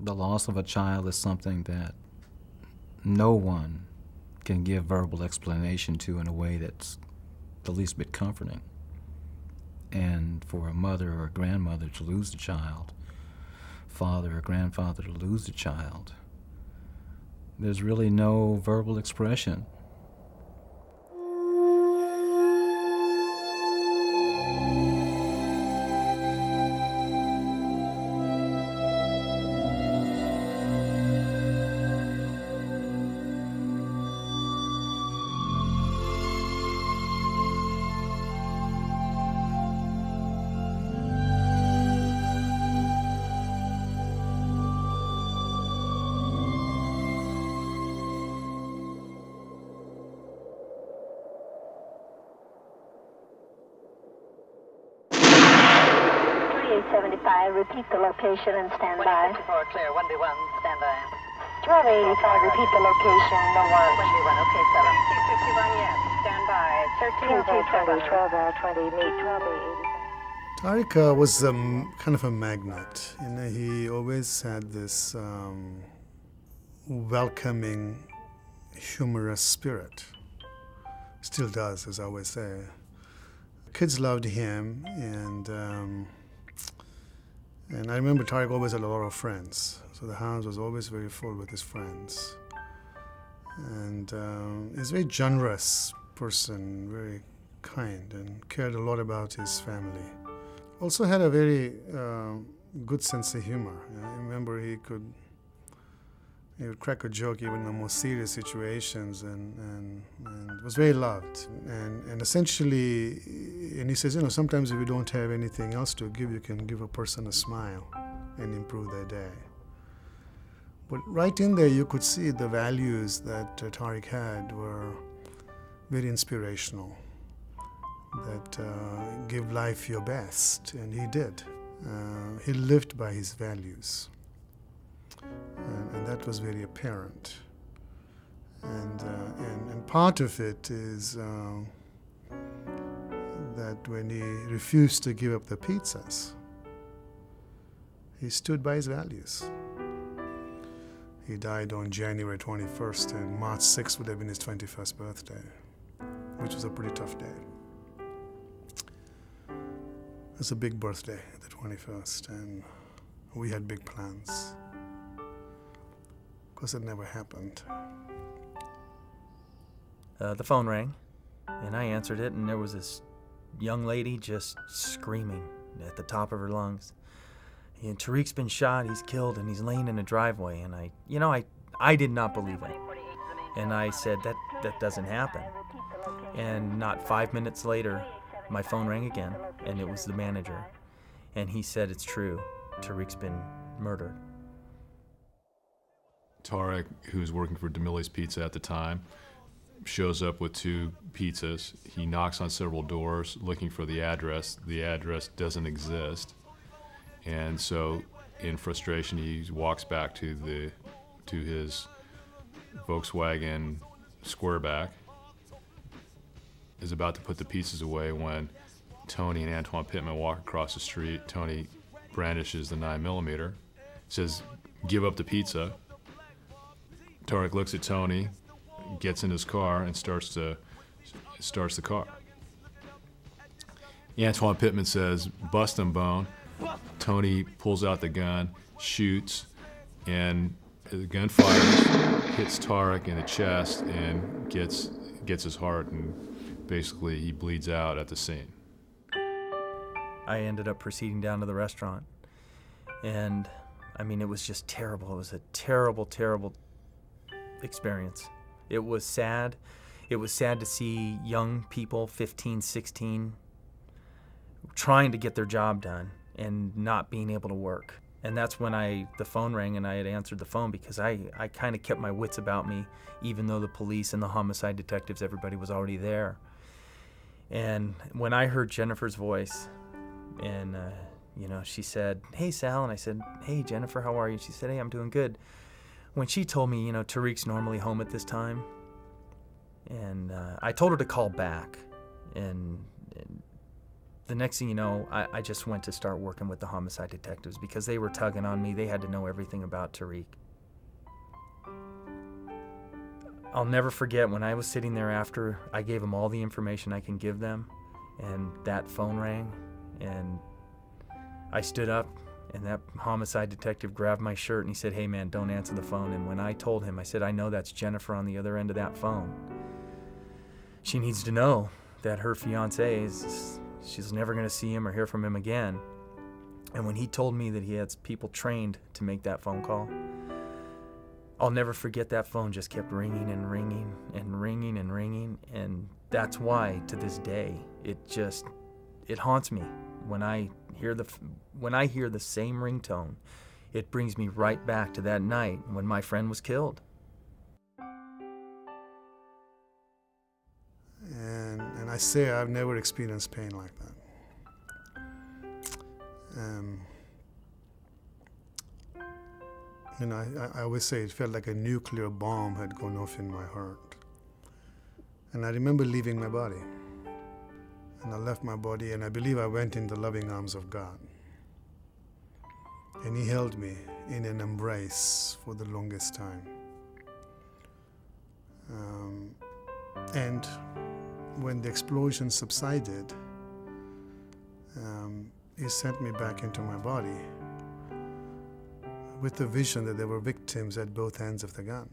The loss of a child is something that no one can give verbal explanation to in a way that's the least bit comforting. And for a mother or a grandmother to lose a child, father or grandfather to lose a child, there's really no verbal expression. Repeat the location and stand by. 54 clear, 1B1, stand by. 1285, repeat the location, no one. 1B1, okay, 7. 251, yes, stand by. 13 12 20, meet 12 Tariq was kind of a magnet. You know, he always had this welcoming, humorous spirit. Still does, as I always say. Kids loved him, and I remember Tariq always had a lot of friends. So the house was always very full with his friends. And he's a very generous person, very kind, and cared a lot about his family. Also had a very good sense of humor. I remember he would crack a joke even in the most serious situations, and was very loved. And essentially, and he says, you know, sometimes if you don't have anything else to give, you can give a person a smile and improve their day. But right in there, you could see the values that Tariq had were very inspirational, that give life your best, and he did. He lived by his values. And that was very apparent. And part of it is that when he refused to give up the pizzas, he stood by his values. He died on January 21st, and March 6th would have been his 21st birthday, which was a pretty tough day. It was a big birthday, the 21st, and we had big plans. Of course, it never happened. The phone rang, and I answered it, and there was this young lady just screaming at the top of her lungs. And Tariq's been shot, he's killed, and he's laying in a driveway. And I did not believe it. And I said, that doesn't happen. And not 5 minutes later, my phone rang again, and it was the manager. And he said, it's true, Tariq's been murdered. Tariq, who was working for DeMille's Pizza at the time, shows up with 2 pizzas. He knocks on several doors looking for the address. The address doesn't exist. And so, in frustration, he walks back to his Volkswagen Squareback, is about to put the pizzas away when Tony and Antoine Pittman walk across the street. Tony brandishes the 9mm, says, "Give up the pizza." Tariq looks at Tony, gets in his car, and starts the car. Antoine Pittman says, "Bust him, Bone." Tony pulls out the gun, shoots, and the gun fires, hits Tariq in the chest, and gets his heart, and basically he bleeds out at the scene. I ended up proceeding down to the restaurant, and I mean, it was just terrible. It was a terrible, terrible experience. It was sad. It was sad to see young people, 15, 16, trying to get their job done and not being able to work. And that's when the phone rang, and I had answered the phone because I kind of kept my wits about me, even though the police and the homicide detectives, everybody was already there. And when I heard Jennifer's voice, and she said, "Hey, Sal," and I said, "Hey, Jennifer, how are you?" She said, "Hey, I'm doing good." When she told me, Tariq's normally home at this time, and I told her to call back, and the next thing you know, I just went to start working with the homicide detectives because they were tugging on me. They had to know everything about Tariq. I'll never forget when I was sitting there after I gave them all the information I can give them, and that phone rang, and I stood up, and that homicide detective grabbed my shirt and he said, "Hey man, don't answer the phone." And when I told him, I said, "I know that's Jennifer on the other end of that phone. She needs to know that her fiance she's never going to see him or hear from him again." And when he told me that he had people trained to make that phone call, I'll never forget that phone just kept ringing and ringing and ringing and ringing. And that's why to this day it haunts me. When I hear the same ringtone, it brings me right back to that night when my friend was killed. And I say I've never experienced pain like that. I always say it felt like a nuclear bomb had gone off in my heart. And I remember leaving my body. And I left my body, and I believe I went in the loving arms of God. And He held me in an embrace for the longest time. And when the explosion subsided, He sent me back into my body with the vision that there were victims at both ends of the gun.